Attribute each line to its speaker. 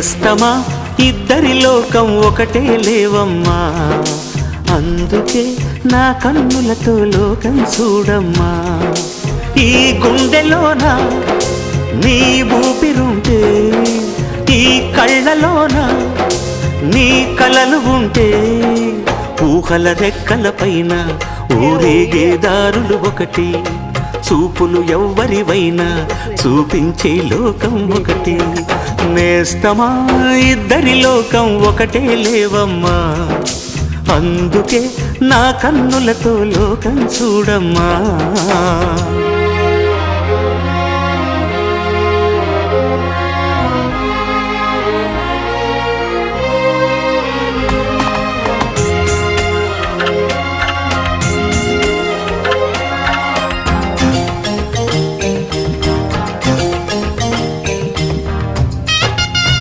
Speaker 1: నేస్తమా ఇద్దరి లోకం ఒకటే లేవమ్మా, అందుకే నా కన్నులతో లోకం చూడమ్మా. ఈ గుండెలోన నీ ఊపిరుంటే, ఈ కళ్ళలోన నీ కలలు ఉంటే, ఊహల రెక్కల పైన ఊరేగే దారులు ఒకటి, చూపులు ఎవ్వరివైనా చూపించే లోకం ఒకటి. నేస్తమా ఇద్దరి లోకం ఒకటే లేవమ్మా, అందుకే నా కన్నులతో లోకం చూడమ్మా.